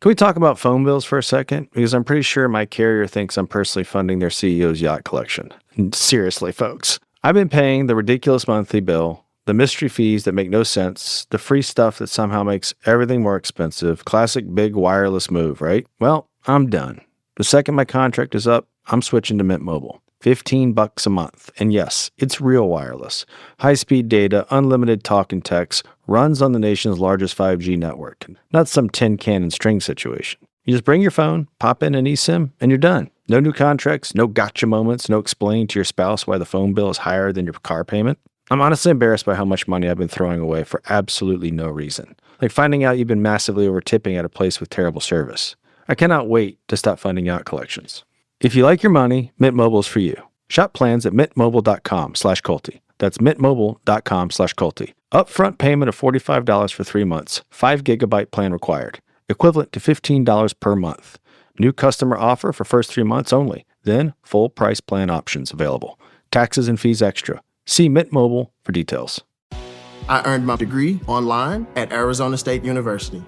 Can we talk about phone bills for a second? Because I'm pretty sure my carrier thinks I'm personally funding their CEO's yacht collection. Seriously, folks. I've been paying the ridiculous monthly bill, the mystery fees that make no sense, the free stuff that somehow makes everything more expensive. Classic big wireless move, right? Well, I'm done. The second my contract is up, I'm switching to Mint Mobile. $15 a month. And yes, it's real wireless. High-speed data, unlimited talk and text, runs on the nation's largest 5G network. Not some tin can and string situation. You just bring your phone, pop in an eSIM, and you're done. No new contracts, no gotcha moments, no explaining to your spouse why the phone bill is higher than your car payment. I'm honestly embarrassed by how much money I've been throwing away for absolutely no reason. Like finding out you've been massively over-tipping at a place with terrible service. I cannot wait to stop funding yacht collections. If you like your money, Mint Mobile is for you. Shop plans at mintmobile.com/culty. That's mintmobile.com/culty. Upfront payment of $45 for 3 months. 5 gigabyte plan required. Equivalent to $15 per month. New customer offer for first 3 months only. Then full price plan options available. Taxes and fees extra. See Mint Mobile for details. I earned my degree online at Arizona State University.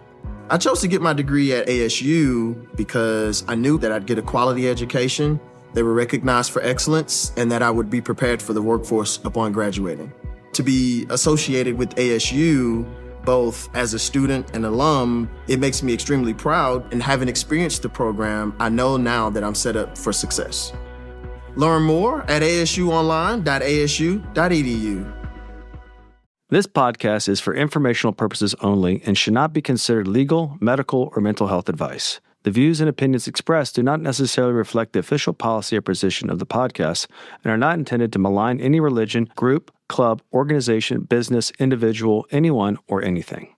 I chose to get my degree at ASU because I knew that I'd get a quality education, they were recognized for excellence, and that I would be prepared for the workforce upon graduating. To be associated with ASU, both as a student and alum, it makes me extremely proud, and having experienced the program, I know now that I'm set up for success. Learn more at asuonline.asu.edu. This podcast is for informational purposes only and should not be considered legal, medical, or mental health advice. The views and opinions expressed do not necessarily reflect the official policy or position of the podcast and are not intended to malign any religion, group, club, organization, business, individual, anyone, or anything.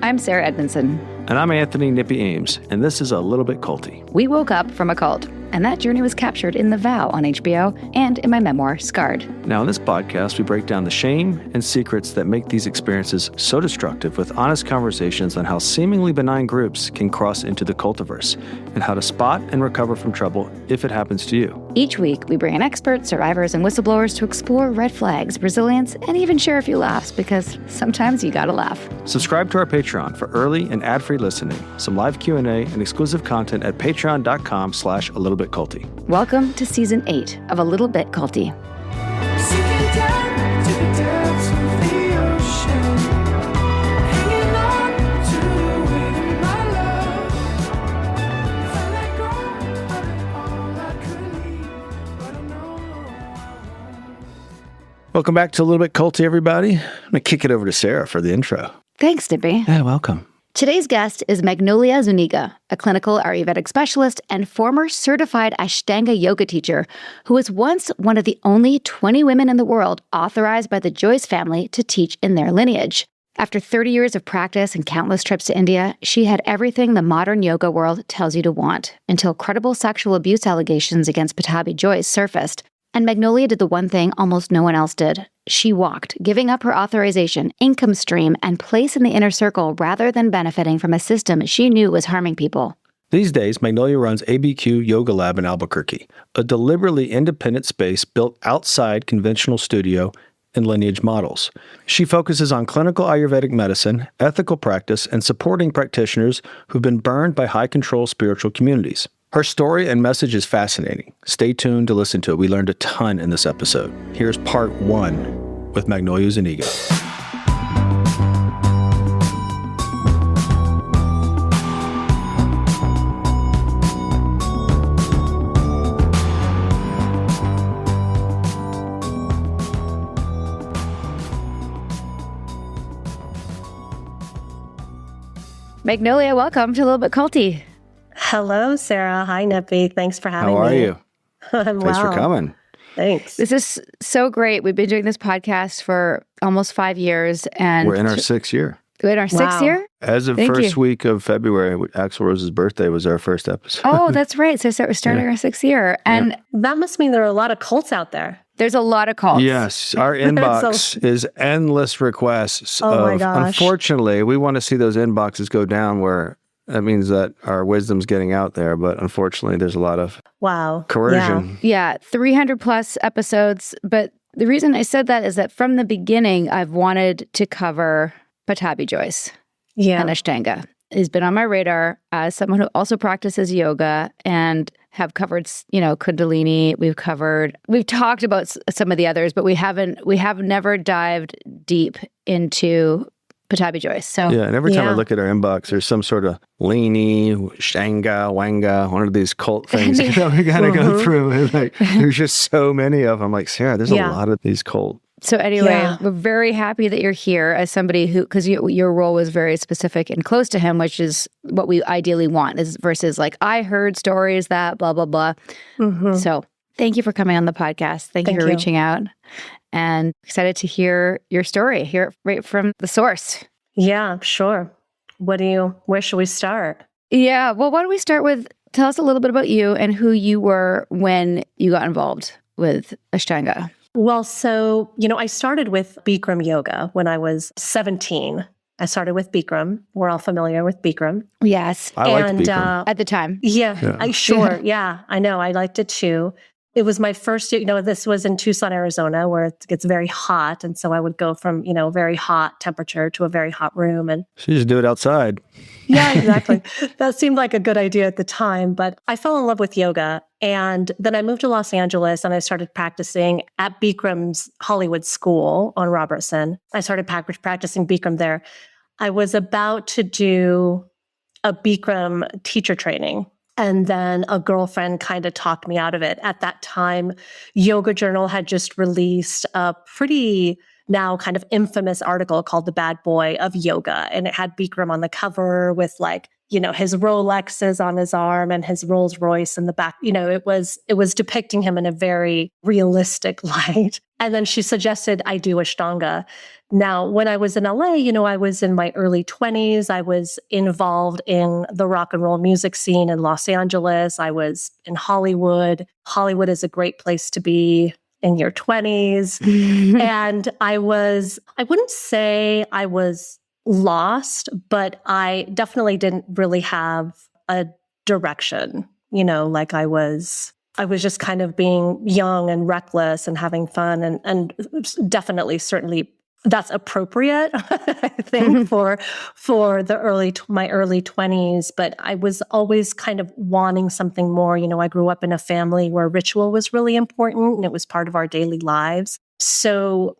I'm Sarah Edmondson. And I'm Anthony Nippy Ames, and this is A Little Bit Culty. We woke up from a cult, and that journey was captured in The Vow on HBO and in my memoir, Scarred. Now, in this podcast, we break down the shame and secrets that make these experiences so destructive with honest conversations on how seemingly benign groups can cross into the cultiverse and how to spot and recover from trouble if it happens to you. Each week, we bring in experts, survivors, and whistleblowers to explore red flags, resilience, and even share a few laughs, because sometimes you gotta laugh. Subscribe to our Patreon for early and ad-free listening, some live Q&A, and exclusive content at patreon.com/alittlebitculty. Welcome to Season 8 of A Little Bit Culty. Welcome back to A Little Bit Culty, everybody. I'm going to kick it over to Sarah for the intro. Thanks, Nippy. Yeah, welcome. Today's guest is Magnolia Zuniga, a clinical Ayurvedic specialist and former certified Ashtanga yoga teacher who was once one of the only 20 women in the world authorized by the Jois family to teach in their lineage. After 30 years of practice and countless trips to India, she had everything the modern yoga world tells you to want, until credible sexual abuse allegations against Pattabhi Jois surfaced. And Magnolia did the one thing almost no one else did. She walked, giving up her authorization, income stream, and place in the inner circle rather than benefiting from a system she knew was harming people. These days, Magnolia runs ABQ Yoga Lab in Albuquerque, a deliberately independent space built outside conventional studio and lineage models. She focuses on clinical Ayurvedic medicine, ethical practice, and supporting practitioners who've been burned by high-control spiritual communities. Her story and message is fascinating. Stay tuned to listen to it. We learned a ton in this episode. Here's part 1 with Magnolia Zuniga. Magnolia, welcome to A Little Bit Culty. Hello, Sarah. Hi, Nippy. Thanks for having me. How are you? I'm Thanks well. for coming. Thanks. This is so great. We've been doing this podcast for almost 5 years. And We're in our 6th year. we're in our sixth year? As of first week of February, Axl Rose's birthday was our first episode. Oh, that's right. So we're starting our 6th year. And That must mean there are a lot of cults out there. there's a lot of calls. Yes, our inbox is endless requests. Oh my gosh. Unfortunately, we want to see those inboxes go down where That means that our wisdom's getting out there, but unfortunately, there's a lot of Wow. coercion. Yeah, 300 plus episodes. But the reason I said that is that from the beginning, I've wanted to cover Pattabhi Jois Yeah. and Ashtanga. He's been on my radar as someone who also practices yoga and have covered, Kundalini. We've talked about some of the others, but we have never dived deep into Pattabhi Jois. So Yeah, and every time I look at our inbox, there's some sort of Leany, Shanga, Wanga, one of these cult things we got to go through. And there's just so many of them. I'm like, Sarah, there's a lot of these cult. So anyway, we're very happy that you're here as somebody who, because your role was very specific and close to him, which is what we ideally want, is versus like, I heard stories that blah, blah, blah. So thank you for coming on the podcast. Thank you for reaching out, and excited to hear your story, hear it right from the source. Yeah, sure. Where should we start? Yeah, well, why don't we start with, tell us a little bit about you and who you were when you got involved with Ashtanga. Well, so, I started with Bikram yoga when I was 17. I started with Bikram. We're all familiar with Bikram. Yes. I liked Bikram. At the time. Yeah. I know. I liked it too. It was my first, this was in Tucson, Arizona, where it gets very hot. And so I would go from, very hot temperature to a very hot room. And So you just do it outside. yeah, exactly. That seemed like a good idea at the time, but I fell in love with yoga. And then I moved to Los Angeles and I started practicing at Bikram's Hollywood School on Robertson. I started practicing Bikram there. I was about to do a Bikram teacher training. And then a girlfriend kind of talked me out of it. At that time, Yoga Journal had just released a pretty now kind of infamous article called The Bad Boy of Yoga. And it had Bikram on the cover with his Rolexes on his arm and his Rolls Royce in the back. It was depicting him in a very realistic light. And then she suggested I do Ashtanga. Now, when I was in LA, I was in my early 20s. I was involved in the rock and roll music scene in Los Angeles. I was in Hollywood. Hollywood is a great place to be in your 20s. And I wouldn't say I was lost, but I definitely didn't really have a direction, I was just kind of being young and reckless and having fun and definitely, certainly that's appropriate, I think, for my early 20s. But I was always kind of wanting something more. I grew up in a family where ritual was really important and it was part of our daily lives. So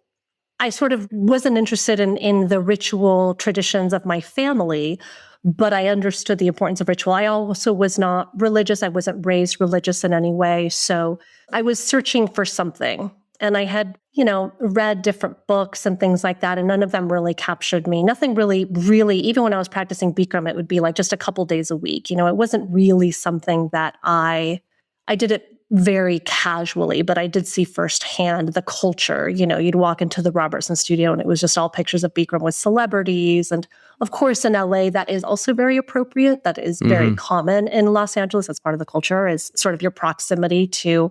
I sort of wasn't interested in the ritual traditions of my family, but I understood the importance of ritual. I also was not religious. I wasn't raised religious in any way. So I was searching for something. And I had, read different books and things like that, and none of them really captured me. Nothing really, even when I was practicing Bikram, it would be like just a couple days a week. It wasn't really something that I did it very casually, but I did see firsthand the culture. You'd walk into the Robertson studio and it was just all pictures of Bikram with celebrities. And of course, in LA, that is also very appropriate. That is very common in Los Angeles. That's part of the culture, is sort of your proximity to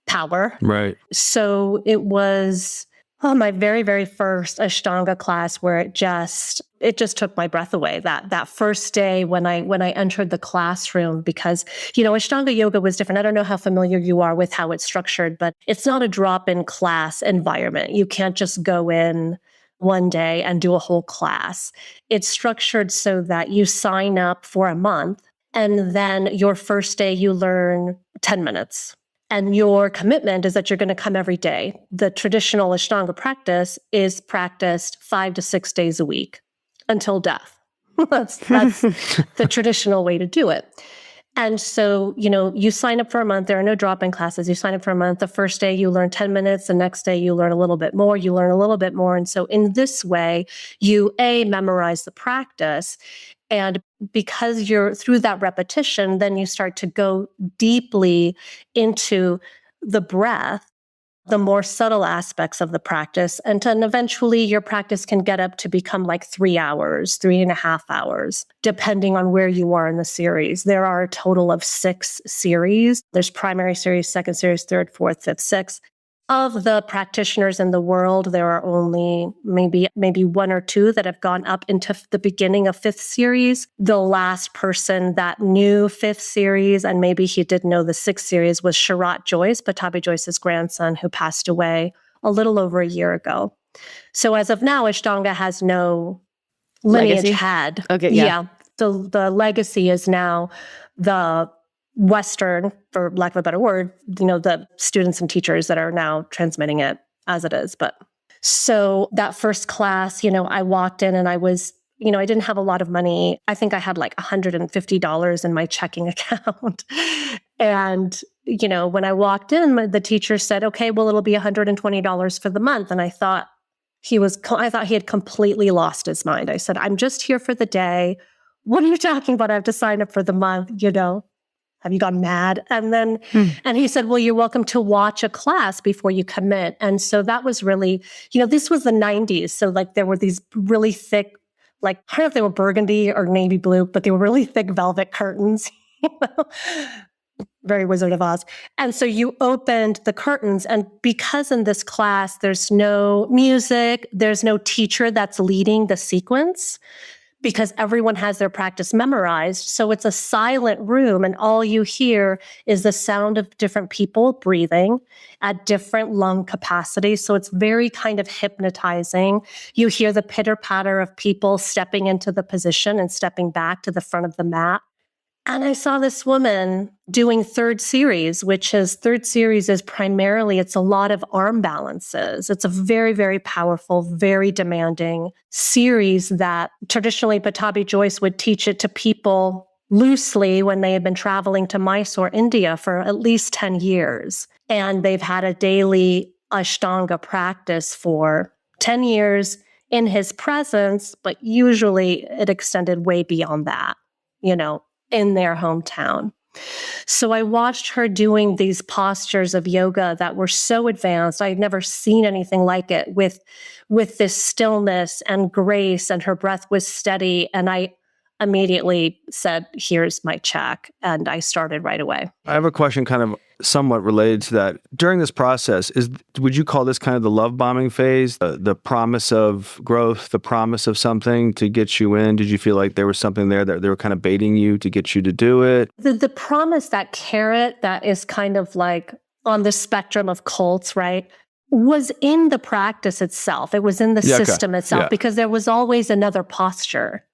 power. Right. So it was my very, very first Ashtanga class where it just took my breath away. That first day when I entered the classroom, because, Ashtanga yoga was different. I don't know how familiar you are with how it's structured, but it's not a drop-in class environment. You can't just go in one day and do a whole class. It's structured so that you sign up for a month, and then your first day you learn 10 minutes. And your commitment is that you're going to come every day. The traditional Ashtanga practice is practiced 5 to 6 days a week until death. That's the traditional way to do it. And so, you sign up for a month. There are no drop-in classes. You sign up for a month. The first day you learn 10 minutes. The next day you learn a little bit more. You learn a little bit more. And so in this way, you memorize the practice. And because you're through that repetition, then you start to go deeply into the breath, the more subtle aspects of the practice. And then eventually your practice can get up to become like 3 hours, 3.5 hours, depending on where you are in the series. There are a total of 6 series. There's primary series, second series, third, fourth, fifth, sixth. Of the practitioners in the world, there are only maybe one or two that have gone up into the beginning of fifth series. The last person that knew fifth series, and maybe he did know the sixth series, was Sharat Jois, Pattabhi Jois's grandson, who passed away a little over a year ago. So as of now, Ashtanga has no lineage Legacy? head. Okay, yeah. The legacy is now the Western, for lack of a better word, the students and teachers that are now transmitting it as it is. But so that first class, I walked in and I was, I didn't have a lot of money. I think I had like $150 in my checking account. And, when I walked in, the teacher said, okay, well, it'll be $120 for the month. And I thought he had completely lost his mind. I said, I'm just here for the day. What are you talking about? I have to sign up for the month, Have you gone mad? And then, and he said, well, you're welcome to watch a class before you commit. And so that was really, this was the 90s. So like there were these really thick, like, I don't know if they were burgundy or navy blue, but they were really thick velvet curtains, very Wizard of Oz. And so you opened the curtains, and because in this class, there's no music, there's no teacher that's leading the sequence, because everyone has their practice memorized. So it's a silent room, and all you hear is the sound of different people breathing at different lung capacities. So it's very kind of hypnotizing. You hear the pitter-patter of people stepping into the position and stepping back to the front of the mat. And I saw this woman doing third series, third series is primarily, it's a lot of arm balances. It's a very, very powerful, very demanding series that traditionally Pattabhi Jois would teach it to people loosely when they had been traveling to Mysore, India for at least 10 years. And they've had a daily Ashtanga practice for 10 years in his presence, but usually it extended way beyond that, in their hometown. So I watched her doing these postures of yoga that were so advanced. I had never seen anything like it with this stillness and grace, and her breath was steady. And I immediately said, here's my check. And I started right away. I have a question kind of somewhat related to that. During this process, would you call this kind of the love bombing phase, the promise of growth, the promise of something to get you in? Did you feel like there was something there that they were kind of baiting you to get you to do it? The promise, that carrot that is kind of like on the spectrum of cults, right, was in the practice itself. It was in the system itself, because there was always another posture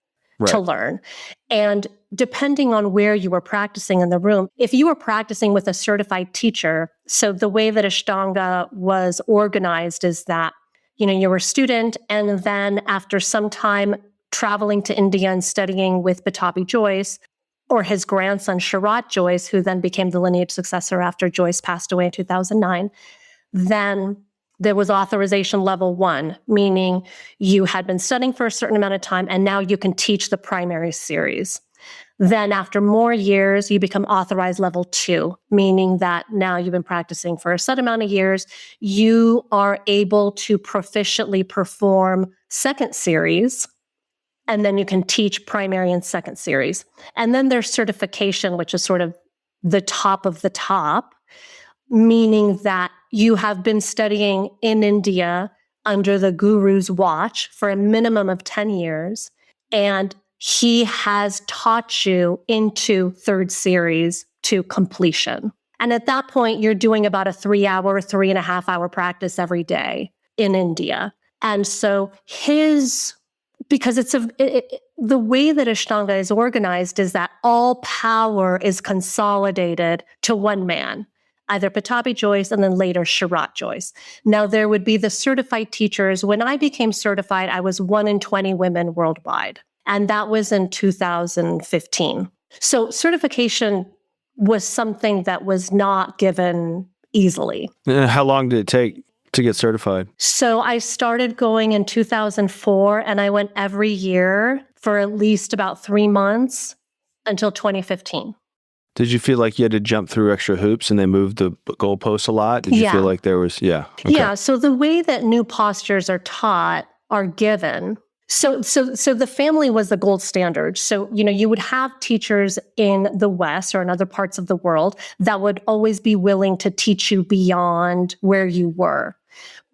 to learn. And depending on where you were practicing in the room, if you were practicing with a certified teacher, so the way that Ashtanga was organized is that, you were a student, and then after some time traveling to India and studying with Pattabhi Jois, or his grandson, Sharat Jois, who then became the lineage successor after Jois passed away in 2009, then there was authorization level 1, meaning you had been studying for a certain amount of time, and now you can teach the primary series. Then after more years, you become authorized level 2, meaning that now you've been practicing for a set amount of years. You are able to proficiently perform second series, and then you can teach primary and second series. And then there's certification, which is sort of the top of the top, meaning that you have been studying in India under the guru's watch for a minimum of 10 years, and he has taught you into third series to completion. And at that point, you're doing about a 3.5 hour practice every day in India. And so because the way that Ashtanga is organized is that all power is consolidated to one man, either Pattabhi Jois and then later Sharat Jois. Now, there would be the certified teachers. When I became certified, I was 1 in 20 women worldwide. And that was in 2015. So certification was something that was not given easily. How long did it take to get certified? So I started going in 2004, and I went every year for at least about 3 months until 2015. Did you feel like you had to jump through extra hoops and they moved the goalposts a lot? Did you feel like there was, Okay. Yeah. So the way that new postures are taught, are given, So the family was the gold standard. So, you would have teachers in the West or in other parts of the world that would always be willing to teach you beyond where you were.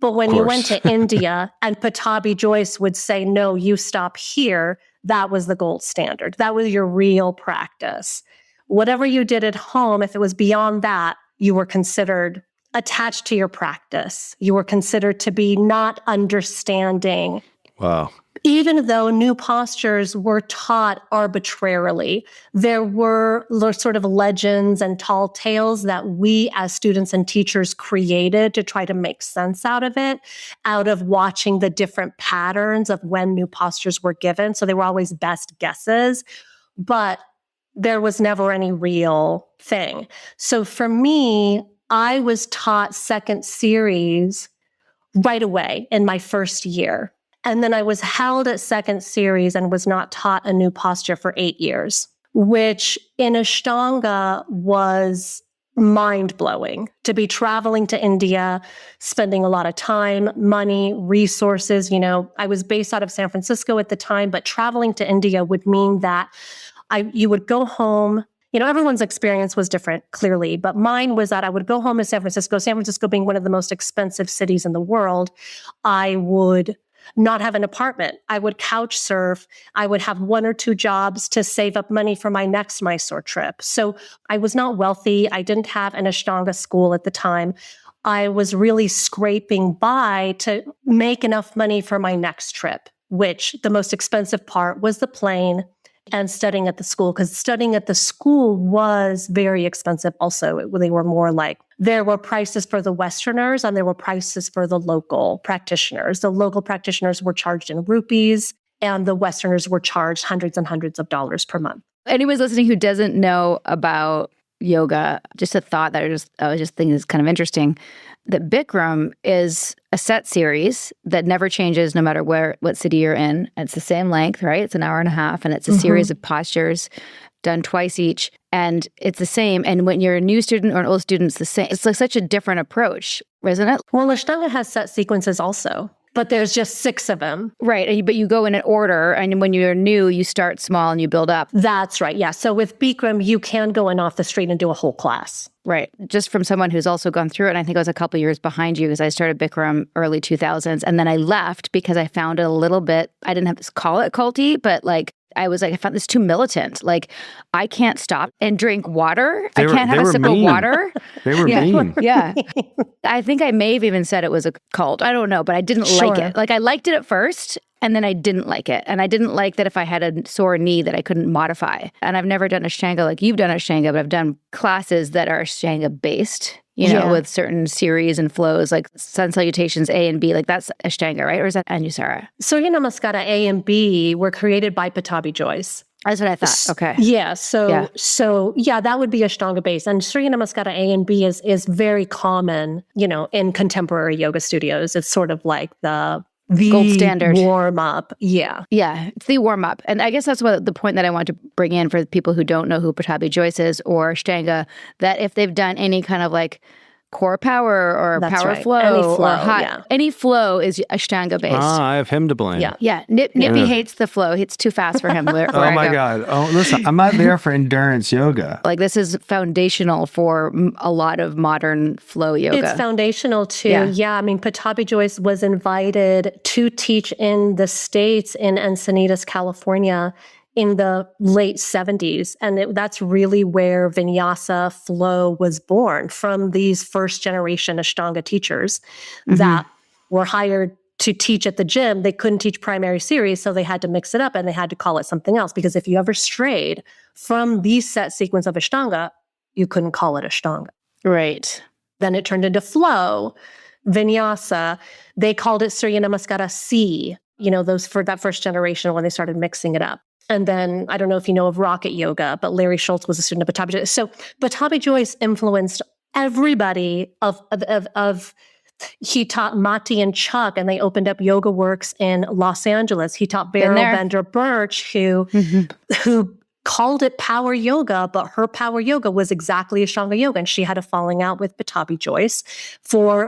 But when you went to India and Pattabhi Jois would say, no, you stop here, that was the gold standard. That was your real practice. Whatever you did at home, if it was beyond that, you were considered attached to your practice. You were considered to be not understanding. Wow. Even though new postures were taught arbitrarily, there were sort of legends and tall tales that we as students and teachers created to try to make sense out of watching the different patterns of when new postures were given. So they were always best guesses, but there was never any real thing. So for me, I was taught second series right away in my first year. And then I was held at second series and was not taught a new posture for 8 years, which in Ashtanga was mind-blowing. To be traveling to India, spending a lot of time, money, resources. I was based out of San Francisco at the time, but traveling to India would mean that you would go home. Everyone's experience was different, clearly, but mine was that I would go home to San Francisco being one of the most expensive cities in the world. I would not have an apartment. I would couch surf. I would have 1 or 2 jobs to save up money for my next Mysore trip. So I was not wealthy. I didn't have an Ashtanga school at the time. I was really scraping by to make enough money for my next trip, which the most expensive part was the plane and studying at the school, because studying at the school was very expensive also. They were more like, there were prices for the Westerners and there were prices for the local practitioners. The local practitioners were charged in rupees and the Westerners were charged hundreds and hundreds of dollars per month. Anyone listening who doesn't know about yoga, just a thought that I was just thinking is kind of interesting, that Bikram is a set series that never changes no matter what city you're in. It's the same length, right? It's an hour and a half, and it's a series of postures done twice each, and it's the same. And when you're a new student or an old student, it's the same. It's like such a different approach, isn't it? Well, Ashtanga has set sequences also, but there's just 6 of them. Right, but you go in an order, and when you're new, you start small and you build up. That's right, yeah. So with Bikram, you can go in off the street and do a whole class. Right. Just from someone who's also gone through it, and I think I was a couple of years behind you because I started Bikram early 2000s, and then I left because I found it a little bit, I didn't have to call it culty, but I was like, I found this too militant. I can't stop and drink water. I can't have a sip of water. They were mean. Yeah. I think I may have even said it was a cult. I don't know, but I didn't like it. I liked it at first, and then I didn't like it. And I didn't like that if I had a sore knee that I couldn't modify. And I've never done Ashtanga like you've done Ashtanga, but I've done classes that are Ashtanga based, with certain series and flows, like sun salutations A and B. That's Ashtanga, right? Or is that Anusara? Surya Namaskara A and B were created by Pattabhi Jois. That's what I thought. Okay. Yeah. So that would be Ashtanga based. And Surya Namaskara A and B is very common, in contemporary yoga studios. It's sort of like the gold standard warm up. Yeah. Yeah. It's the warm up. And I guess that's what the point that I want to bring in for people who don't know who Pattabhi Jois is or Ashtanga, that if they've done any kind of core power or power flow, any flow or hot, any flow is Ashtanga based. I have him to blame. Yeah. Nippy hates the flow. It's too fast for him. Oh my God. Oh, listen, I'm not there for endurance yoga. This is foundational for a lot of modern flow yoga. It's foundational too. Yeah. I mean, Pattabhi Jois was invited to teach in the States in Encinitas, California, in the late 70s. And that's really where vinyasa flow was born, from these first generation Ashtanga teachers that were hired to teach at the gym. They couldn't teach primary series, so they had to mix it up and they had to call it something else. Because if you ever strayed from the set sequence of Ashtanga, you couldn't call it Ashtanga. Right. Then it turned into flow, vinyasa. They called it Surya Namaskara C, those for that first generation when they started mixing it up. And then, I don't know if you know of rocket yoga, but Larry Schultz was a student of Pattabhi Jois. So Pattabhi Jois influenced everybody he taught Mati and Chuck, and they opened up Yoga Works in Los Angeles. He taught Beryl Bender Birch, who called it power yoga, but her power yoga was exactly Ashtanga yoga. And she had a falling out with Pattabhi Jois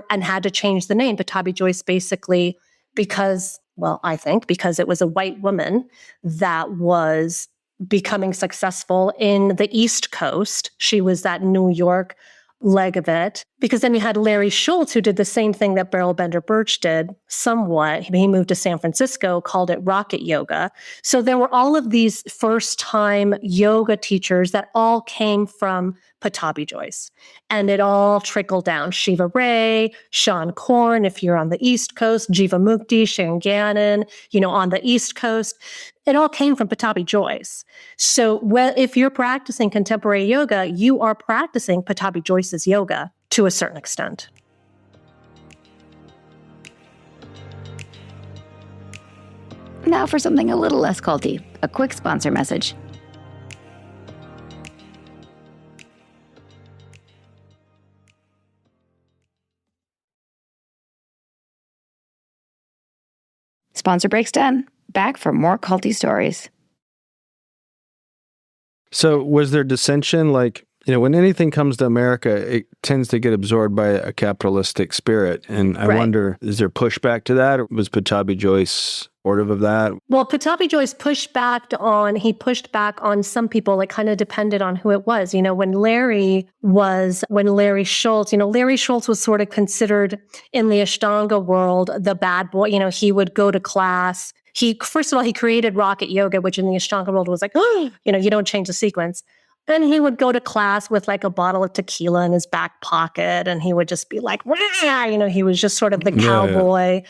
and had to change the name. Pattabhi Jois basically, because Well, I think because it was a white woman that was becoming successful in the East Coast. She was that New York leg of it. Because then you had Larry Schultz, who did the same thing that Beryl Bender Birch did somewhat. He moved to San Francisco, called it rocket yoga. So there were all of these first-time yoga teachers that all came from Pattabhi Jois. And it all trickled down. Shiva Ray, Sean Korn, if you're on the East Coast, Jiva Mukti, Sharon Gannon, on the East Coast. It all came from Pattabhi Jois. So if you're practicing contemporary yoga, you are practicing Pattabhi Jois's yoga to a certain extent. Now for something a little less culty, a quick sponsor message. Sponsor break's done. Back for more culty stories. So was there dissension? Like, when anything comes to America, it tends to get absorbed by a capitalistic spirit. And I wonder, is there pushback to that? Or was Pattabhi Jois supportive of that? Well, Pattabhi Jois pushed back on some people. It kind of depended on who it was. When Larry Schultz, Larry Schultz was sort of considered in the Ashtanga world the bad boy. He would go to class. First of all, he created rocket yoga, which in the Ashtanga world was like, you don't change the sequence. And he would go to class with like a bottle of tequila in his back pocket. And he would just be like, rah! He was just sort of the cowboy,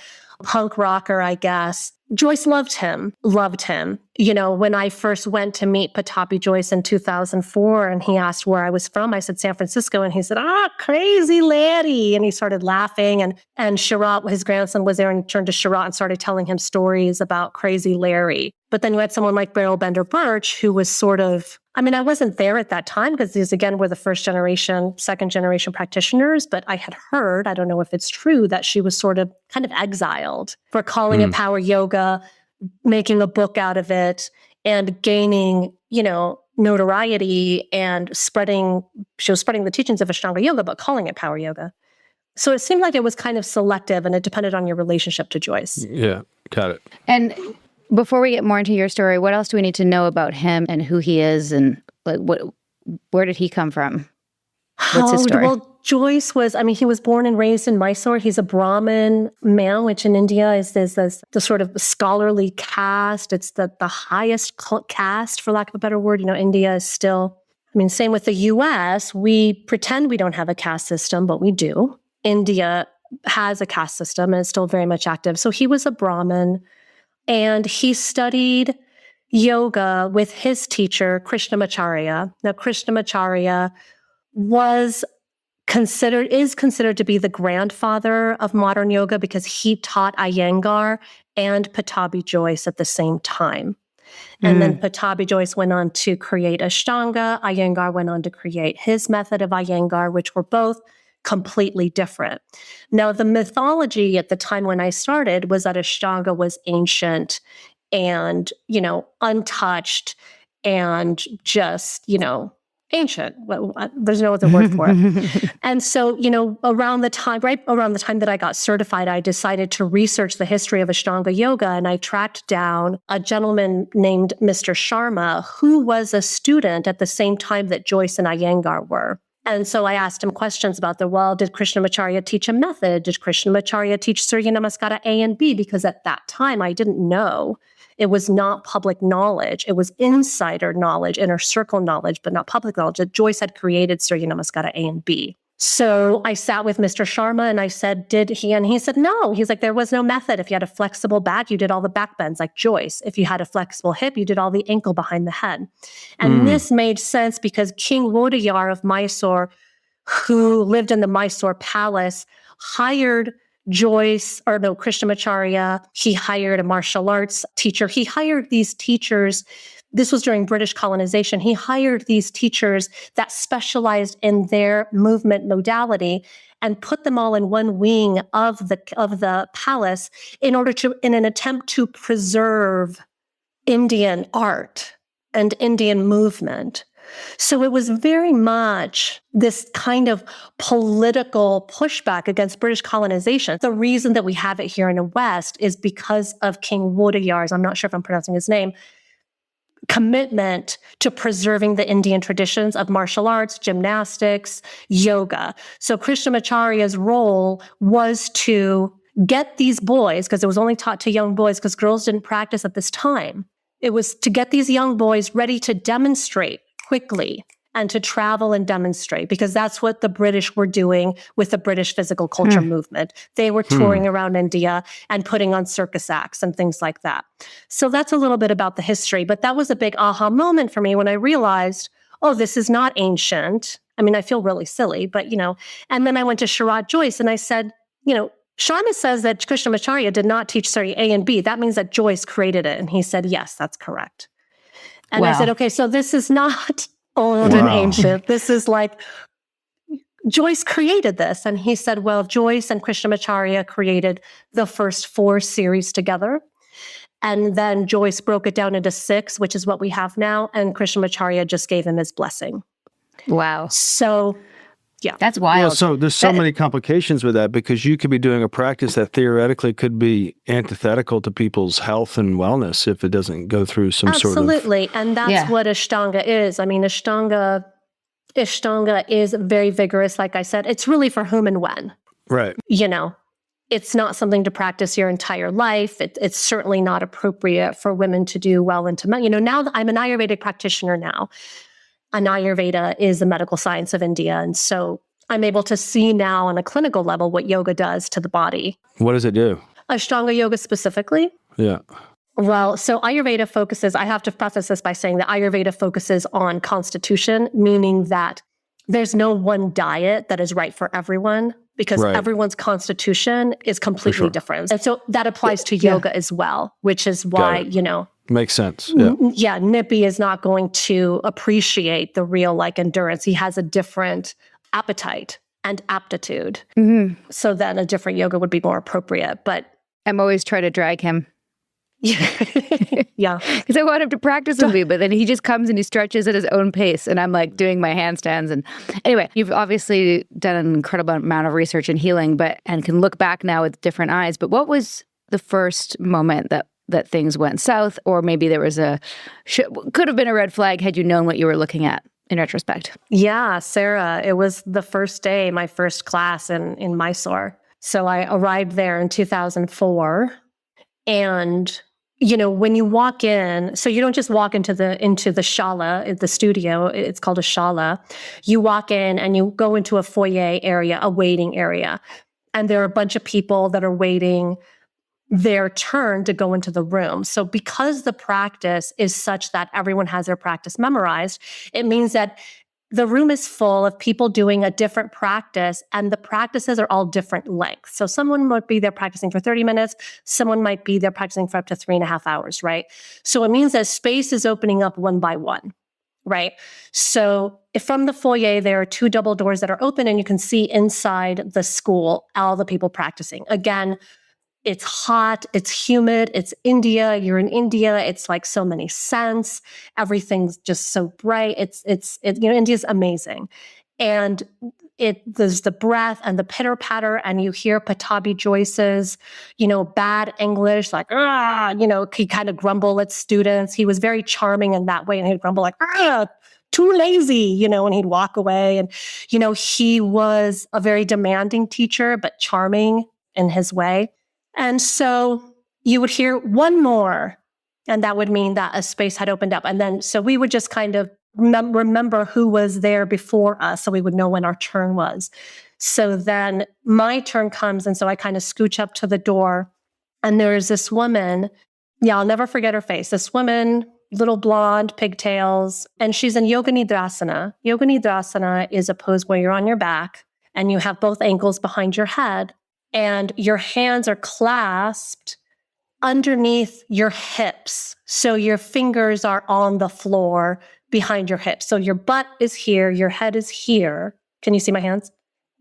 punk rocker, I guess. Jois loved him. When I first went to meet Pattabhi Jois in 2004 and he asked where I was from, I said San Francisco. And he said, crazy Larry. And he started laughing. And Sharat, his grandson, was there and turned to Sharat and started telling him stories about crazy Larry. But then you had someone like Beryl Bender Birch, who was sort of, I wasn't there at that time because these, again, were the first generation, second generation practitioners. But I had heard, I don't know if it's true, that she was sort of kind of exiled for calling it power yoga, making a book out of it, and gaining, notoriety and she was spreading the teachings of Ashtanga yoga, but calling it power yoga. So it seemed like it was kind of selective and it depended on your relationship to Jois. Yeah, got it. And before we get more into your story, what else do we need to know about him and who he is and where did he come from? What's his story? Well, Jois was, he was born and raised in Mysore. He's a Brahmin man, which in India is the sort of scholarly caste. It's the highest caste, for lack of a better word. India is still, same with the US. We pretend we don't have a caste system, but we do. India has a caste system and it's still very much active. So he was a Brahmin and he studied yoga with his teacher, Krishnamacharya. Now, Krishnamacharya is considered to be the grandfather of modern yoga because he taught Iyengar and Pattabhi Jois at the same time. And then Pattabhi Jois went on to create Ashtanga. Iyengar went on to create his method of Iyengar, which were both completely different. Now, the mythology at the time when I started was that Ashtanga was ancient and, untouched and just, ancient. Well, there's no other word for it. And so, around the time that I got certified, I decided to research the history of Ashtanga yoga. And I tracked down a gentleman named Mr. Sharma, who was a student at the same time that Jois and Iyengar were. And so I asked him questions about did Krishnamacharya teach a method? Did Krishnamacharya teach Surya Namaskara A and B? Because at that time, I didn't know. It was not public knowledge. It was insider knowledge, inner circle knowledge, but not public knowledge that Jois had created Surya Namaskara A and B. So I sat with Mr. Sharma and I said, did he? And he said, no. He's like, there was no method. If you had a flexible back, you did all the back bends like Jois. If you had a flexible hip, you did all the ankle behind the head. And this made sense because King Wodeyar of Mysore, who lived in the Mysore palace, hired Krishnamacharya. He hired a martial arts teacher. He hired these teachers. This was during British colonization. He hired these teachers that specialized in their movement modality and put them all in one wing of the palace in an attempt to preserve Indian art and Indian movement. So it was very much this kind of political pushback against British colonization. The reason that we have it here in the West is because of King Wodeyar's, I'm not sure if I'm pronouncing his name, commitment to preserving the Indian traditions of martial arts, gymnastics, yoga. So Krishnamacharya's role was to get these boys, because it was only taught to young boys because girls didn't practice at this time. It was to get these young boys ready to demonstrate quickly and to travel and demonstrate, because that's what the British were doing with the British physical culture movement. They were touring around India and putting on circus acts and things like that. So that's a little bit about the history. But that was a big aha moment for me when I realized, oh, this is not ancient. I mean, I feel really silly, but, and then I went to Sharad Jois and I said, Sharma says that Krishnamacharya did not teach A and B. That means that Jois created it. And he said, yes, that's correct. And I said, okay, so this is not old and ancient. This is like, Jois created this. And he said, well, Jois and Krishnamacharya created the first 4 series together. And then Jois broke it down into 6, which is what we have now. And Krishnamacharya just gave him his blessing. Wow. So, yeah. That's wild. Well, so there's so many complications with that, because you could be doing a practice that theoretically could be antithetical to people's health and wellness if it doesn't go through some sort of... Absolutely. And that's what Ashtanga is. I mean, Ashtanga is very vigorous. Like I said, it's really for whom and when. Right. It's not something to practice your entire life. It's certainly not appropriate for women to do well into men. Now that I'm an Ayurvedic practitioner now, and Ayurveda is the medical science of India. And so I'm able to see now on a clinical level what yoga does to the body. What does it do? Ashtanga yoga specifically? Yeah. Well, so Ayurveda focuses, I have to preface this by saying that Ayurveda focuses on constitution, meaning that there's no one diet that is right for everyone, because everyone's constitution is completely different. And so that applies to yoga as well, which is why, Makes sense. Yeah. Yeah. Nippy is not going to appreciate the real endurance. He has a different appetite and aptitude. Mm-hmm. So then a different yoga would be more appropriate. But I'm always trying to drag him. Yeah. Because I want him to practice with me, but then he just comes and he stretches at his own pace. And I'm doing my handstands. And anyway, you've obviously done an incredible amount of research in healing, and can look back now with different eyes. But what was the first moment that things went south, or maybe there was could have been a red flag had you known what you were looking at in retrospect? Yeah, Sarah, it was the first day, my first class in Mysore. So I arrived there in 2004. And, when you walk in, so you don't just walk into the shala, the studio, it's called a shala. You walk in and you go into a foyer area, a waiting area. And there are a bunch of people that are waiting their turn to go into the room. So because the practice is such that everyone has their practice memorized, it means that the room is full of people doing a different practice, and the practices are all different lengths. So someone might be there practicing for 30 minutes. Someone might be there practicing for up to 3.5 hours, right? So it means that space is opening up one by one, right? So if from the foyer, there are 2 double doors that are open, and you can see inside the school, all the people practicing. Again, it's hot, it's humid, it's India, you're in India, it's so many scents, everything's just so bright. India's amazing. And there's the breath and the pitter patter, and you hear Pattabhi Jois's, bad English, he kind of grumble at students. He was very charming in that way, and he'd grumble too lazy, and he'd walk away. And, he was a very demanding teacher, but charming in his way. And so you would hear one more, and that would mean that a space had opened up. And then, so we would just kind of remember who was there before us, so we would know when our turn was. So then my turn comes, and so I kind of scooch up to the door, and there's this woman, I'll never forget her face, this woman, little blonde, pigtails, and she's in Yoga Nidrasana. Yoga Nidrasana is a pose where you're on your back, and you have both ankles behind your head, and your hands are clasped underneath your hips. So your fingers are on the floor behind your hips. So your butt is here, your head is here. Can you see my hands?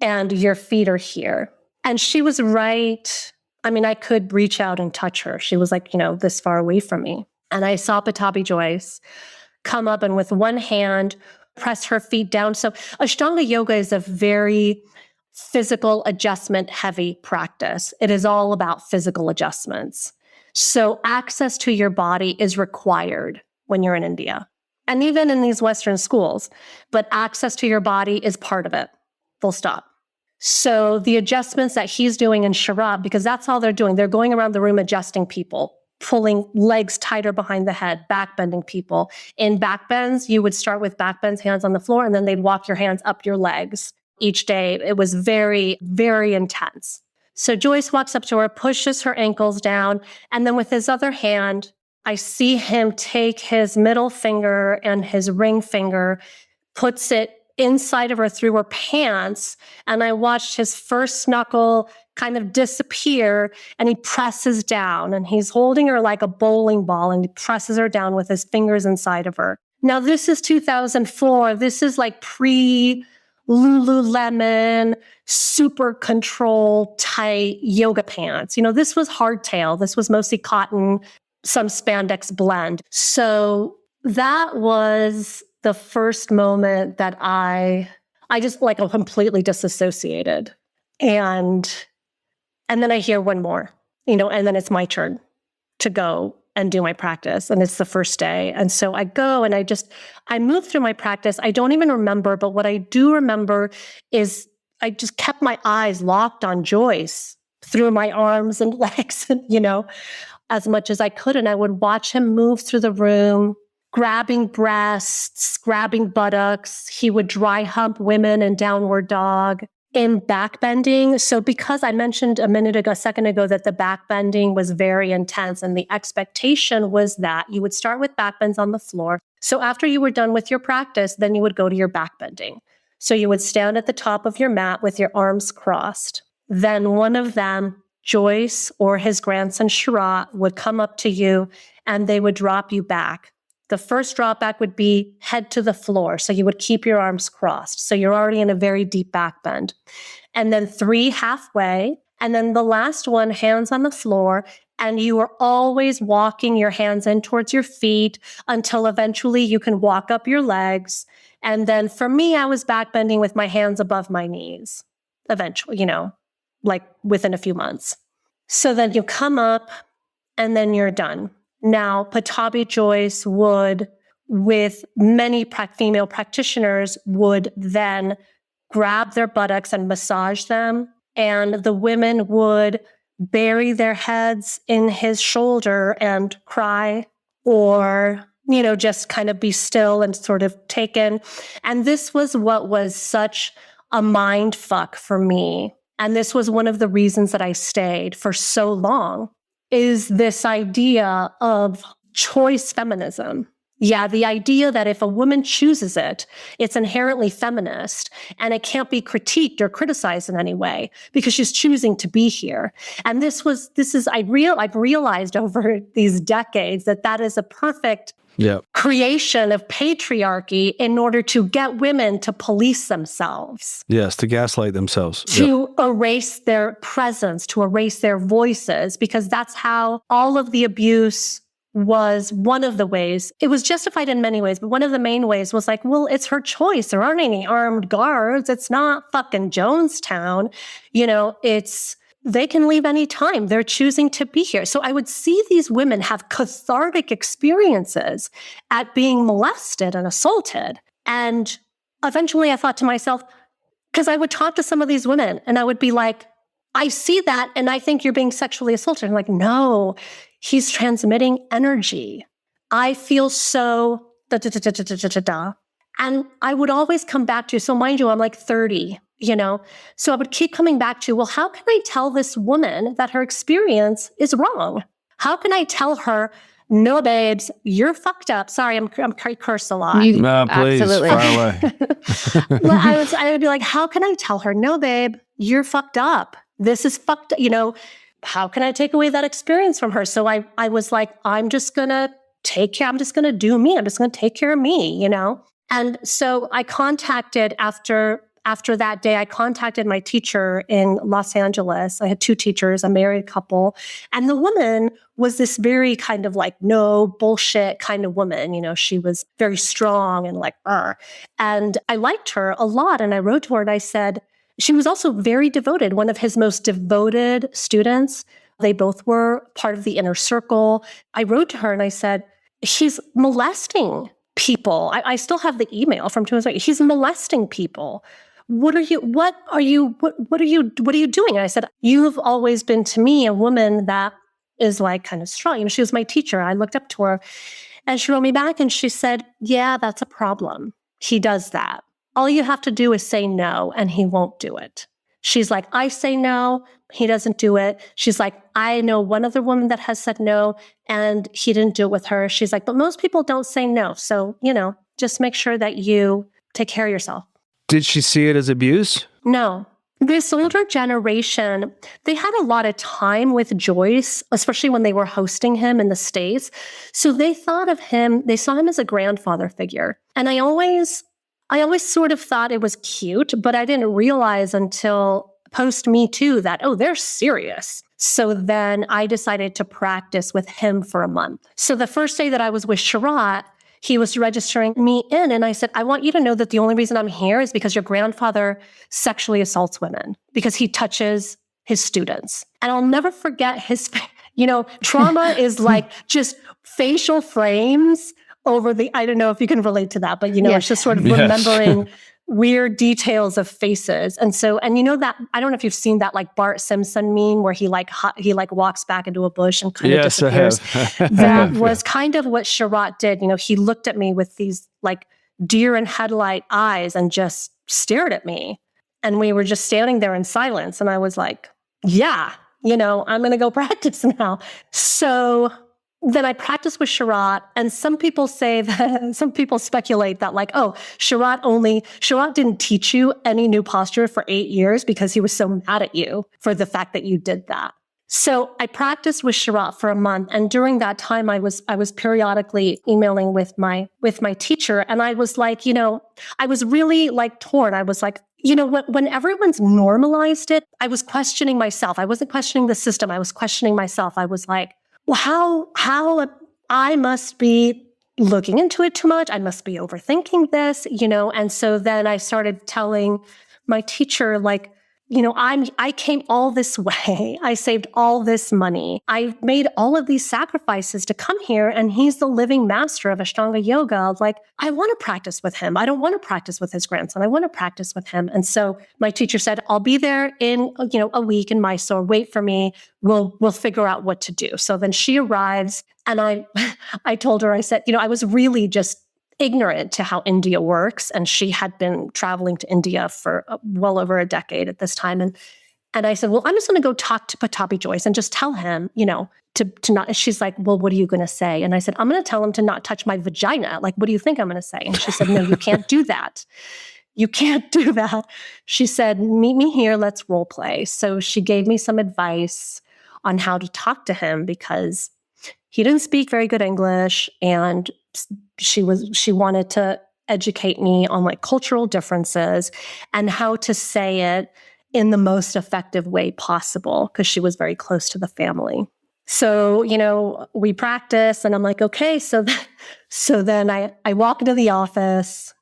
And your feet are here. And she was right. I mean, I could reach out and touch her. She was this far away from me. And I saw Pattabhi Jois come up, and with one hand press her feet down. So Ashtanga yoga is a very physical adjustment heavy practice. It is all about physical adjustments. So access to your body is required when you're in India and even in these Western schools, but access to your body is part of it. Full stop. So the adjustments that he's doing in Sharab, because that's all they're doing. They're going around the room adjusting people, pulling legs tighter behind the head, back bending people. In back bends, you would start with back bends, hands on the floor, and then they'd walk your hands up your legs each day. It was very, very intense. So Jois walks up to her, pushes her ankles down, and then with his other hand, I see him take his middle finger and his ring finger, puts it inside of her through her pants, and I watched his first knuckle kind of disappear, and he presses down, and he's holding her like a bowling ball, and he presses her down with his fingers inside of her. Now, this is 2004. This is like pre-Lululemon, super control tight yoga pants. This was hardtail. This was mostly cotton, some spandex blend. So that was the first moment that I just like completely disassociated. And then I hear one more, and then it's my turn to go and do my practice. And it's the first day. And so I go and I move through my practice. I don't even remember, but what I do remember is I just kept my eyes locked on Jois through my arms and legs, and, as much as I could. And I would watch him move through the room, grabbing breasts, grabbing buttocks. He would dry hump women in downward dog. In backbending, so because I mentioned a second ago, that the backbending was very intense, and the expectation was that you would start with backbends on the floor. So after you were done with your practice, then you would go to your backbending. So you would stand at the top of your mat with your arms crossed. Then one of them, Jois or his grandson Sharat, would come up to you and they would drop you back. The first drop back would be head to the floor. So you would keep your arms crossed. So you're already in a very deep back bend. And then 3 halfway. And then the last one, hands on the floor. And you are always walking your hands in towards your feet until eventually you can walk up your legs. And then for me, I was back bending with my hands above my knees, eventually, like within a few months. So then you come up and then you're done. Now, Pattabhi Jois would, with many female practitioners, would then grab their buttocks and massage them. And the women would bury their heads in his shoulder and cry, or, just kind of be still and sort of taken. And this was what was such a mind fuck for me. And this was one of the reasons that I stayed for so long, is this idea of choice feminism. Yeah, the idea that if a woman chooses it, it's inherently feminist and it can't be critiqued or criticized in any way because she's choosing to be here. And I've realized over these decades that is a perfect creation of patriarchy in order to get women to police themselves. Yes, to gaslight themselves. To erase their presence, to erase their voices, because that's how all of the abuse was. One of the ways. It was justified in many ways, but one of the main ways was like, well, it's her choice. There aren't any armed guards. It's not fucking Jonestown. They can leave any time. They're choosing to be here. So I would see these women have cathartic experiences at being molested and assaulted. And eventually I thought to myself, because I would talk to some of these women and I would be like, I see that and I think you're being sexually assaulted. I'm like, no, he's transmitting energy. I feel so da-da-da-da-da-da-da. And I would always come back to, so mind you, I'm like 30. So I would keep coming back to, well, how can I tell this woman that her experience is wrong? How can I tell her, no, babes, you're fucked up. Sorry, I curse a lot. No, please, absolutely. fire away. Well, I would be like, how can I tell her, no, babe, you're fucked up. This is fucked up. How can I take away that experience from her? So I was like, I'm just going to do me. I'm just going to take care of me, And so I contacted after after that day, I contacted my teacher in Los Angeles. I had 2 teachers, a married couple. And the woman was this very kind of like, no bullshit kind of woman. She was very strong and like, and I liked her a lot. And I wrote to her and I said, she was also very devoted, one of his most devoted students. They both were part of the inner circle. I wrote to her and I said, he's molesting people. I still have the email from 2 months ago. He's molesting people. What are you doing? And I said, you've always been to me a woman that is like kind of strong. She was my teacher. I looked up to her and she wrote me back and she said, yeah, that's a problem. He does that. All you have to do is say no and he won't do it. She's like, I say no, he doesn't do it. She's like, I know one other woman that has said no and he didn't do it with her. She's like, but most people don't say no. So, just make sure that you take care of yourself. Did she see it as abuse? No. This older generation, they had a lot of time with Jois, especially when they were hosting him in the States. So they saw him as a grandfather figure. And I always sort of thought it was cute, but I didn't realize until post Me Too that, they're serious. So then I decided to practice with him for a month. So the first day that I was with Sharat, he was registering me in. And I said, I want you to know that the only reason I'm here is because your grandfather sexually assaults women because he touches his students. And I'll never forget his, trauma is like just facial frames over I don't know if you can relate to that, but it's just sort of remembering weird details of faces. And that, I don't know if you've seen that like Bart Simpson meme where he walks back into a bush and kind of disappears. I have. That was kind of what Sharat did. He looked at me with these like deer in headlight eyes and just stared at me. And we were just standing there in silence. And I was like, yeah, I'm going to go practice now. So then I practiced with Sharat, and some people speculate that like, Sharat didn't teach you any new posture for 8 years because he was so mad at you for the fact that you did that. So I practiced with Sharat for a month, and during that time, I was periodically emailing with my teacher, and I was like, I was really like torn. I was like, when everyone's normalized it, I was questioning myself. I wasn't questioning the system. I was questioning myself. I was like, well, how I must be looking into it too much. I must be overthinking this, And so then I started telling my teacher, like, I came all this way. I saved all this money. I made all of these sacrifices to come here, and he's the living master of Ashtanga yoga. Like, I want to practice with him. I don't want to practice with his grandson. I want to practice with him. And so my teacher said, I'll be there in, a week in Mysore. Wait for me. We'll figure out what to do. So then she arrives, and I told her, I said, I was really just ignorant to how India works. And she had been traveling to India for well over a decade at this time. And I said, well, I'm just going to go talk to Pattabhi Jois and just tell him, to not, she's like, well, what are you going to say? And I said, I'm going to tell him to not touch my vagina. Like, what do you think I'm going to say? And she said, no, you can't do that. You can't do that. She said, meet me here. Let's role play. So she gave me some advice on how to talk to him because he didn't speak very good English, and she wanted to educate me on like cultural differences and how to say it in the most effective way possible because she was very close to the family. So, we practice, and I'm like, okay. So then I walk into the office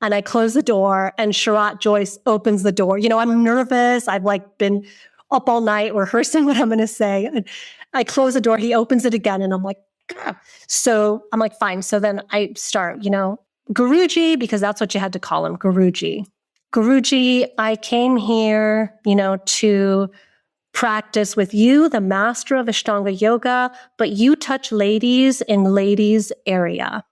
and I close the door, and Sharat Jois opens the door. I'm nervous. I've like been up all night rehearsing what I'm going to say. And I close the door, he opens it again, and I'm like, gah. So I'm like, fine. So then I start, Guruji, because that's what you had to call him, Guruji. Guruji, I came here, to practice with you, the master of Ashtanga yoga, but you touch ladies in ladies' area.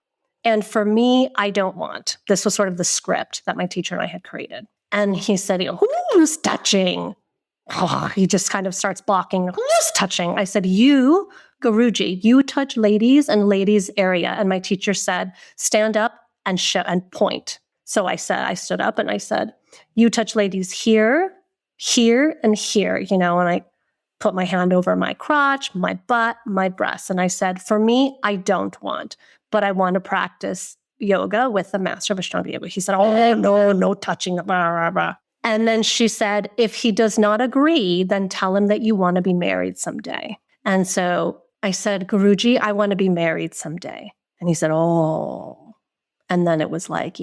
And for me, I don't want. This was sort of the script that my teacher and I had created. And he said, who's touching? He just kind of starts blocking. Who's touching? I said, you, Guruji, you touch ladies and ladies' area. And my teacher said, stand up and show and point. So I stood up and I said, you touch ladies here, here, and here, and I put my hand over my crotch, my butt, my breasts. And I said, for me, I don't want, but I want to practice, yoga with the master of Ashtanga yoga. He said, oh, no touching. Blah, blah, blah. And then she said, if he does not agree, then tell him that you want to be married someday. And so I said, Guruji, I want to be married someday. And he said, oh. And then it was like,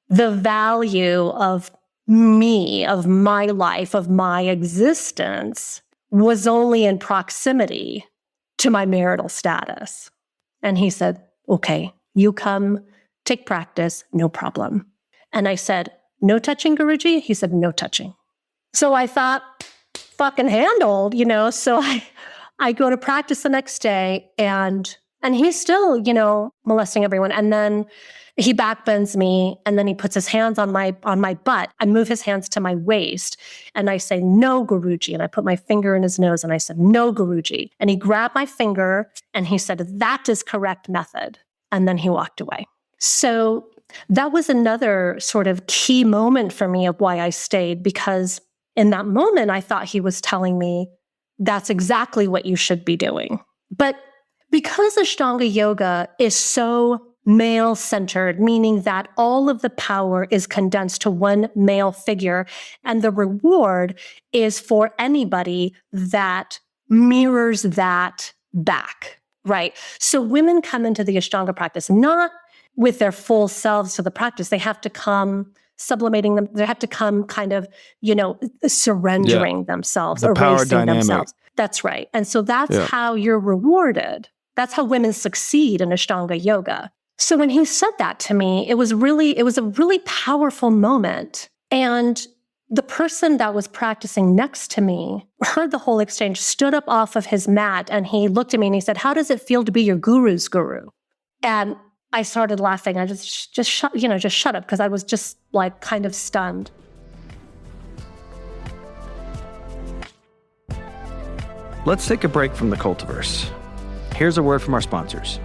the value of me, of my life, of my existence was only in proximity to my marital status. And he said, okay, you come, take practice, no problem. And I said, no touching, Guruji? He said, no touching. So I thought, fucking handled, So I go to practice the next day and he's still, molesting everyone. And then he backbends me and then he puts his hands on my butt. I move his hands to my waist and I say, no, Guruji. And I put my finger in his nose and I said, no, Guruji. And he grabbed my finger and he said, that is correct method. And then he walked away. So that was another sort of key moment for me of why I stayed, because in that moment, I thought he was telling me that's exactly what you should be doing. But because Ashtanga yoga is so male-centered, meaning that all of the power is condensed to one male figure, and the reward is for anybody that mirrors that back, right? So women come into the Ashtanga practice not with their full selves to the practice. They have to come sublimating them. They have to come kind of, surrendering themselves, the power erasing dynamic. themselves. That's right. And so that's how you're rewarded. That's how women succeed in Ashtanga yoga. So when he said that to me, it was a really powerful moment. And the person that was practicing next to me heard the whole exchange, stood up off of his mat, and he looked at me and he said, how does it feel to be your guru's guru? And I started laughing. I just shut up, because I was just like kind of stunned. Let's take a break from the cultiverse. Here's a word from our sponsors.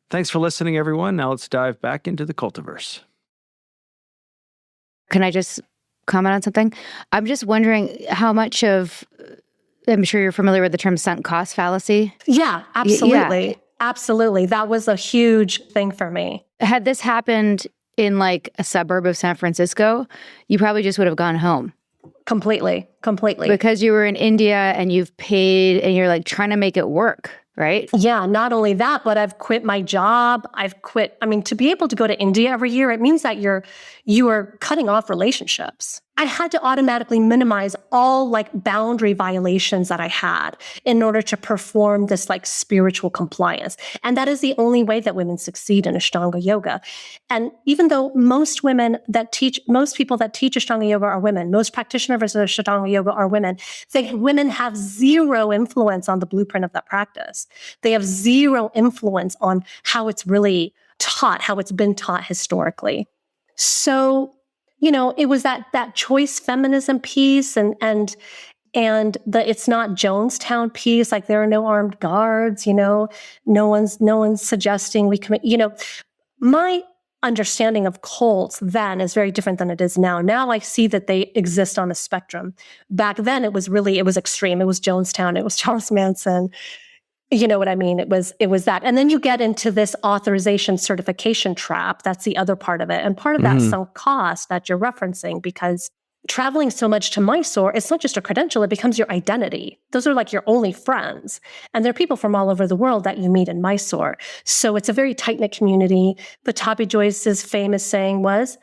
Thanks for listening, everyone. Now let's dive back into the cultiverse. Can I just comment on something? I'm just wondering how much of, I'm sure you're familiar with the term sunk cost fallacy. Yeah, absolutely. Absolutely. That was a huge thing for me. Had this happened in like a suburb of San Francisco, you probably just would have gone home. Completely. Because you were in India and you've paid and you're like trying to make it work, right? Yeah, not only that, but I've quit my job. To be able to go to India every year, it means that you are cutting off relationships. I had to automatically minimize all like boundary violations that I had in order to perform this like spiritual compliance. And that is the only way that women succeed in Ashtanga yoga. And even though most people that teach Ashtanga yoga are women, most practitioners of Ashtanga yoga are women, women have zero influence on the blueprint of that practice. They have zero influence on how it's really taught, how it's been taught historically. So, it was that choice feminism piece and the it's not Jonestown piece, like there are no armed guards, no one's suggesting we commit, my understanding of cults then is very different than it is now. Now I see that they exist on a spectrum. Back then it was extreme. It was Jonestown, it was Charles Manson. You know what I mean? It was that. And then you get into this authorization certification trap. That's the other part of it. And part of that sunk cost that you're referencing, because traveling so much to Mysore, it's not just a credential, it becomes your identity. Those are like your only friends. And there are people from all over the world that you meet in Mysore. So it's a very tight-knit community. Pattabhi Jois's famous saying was,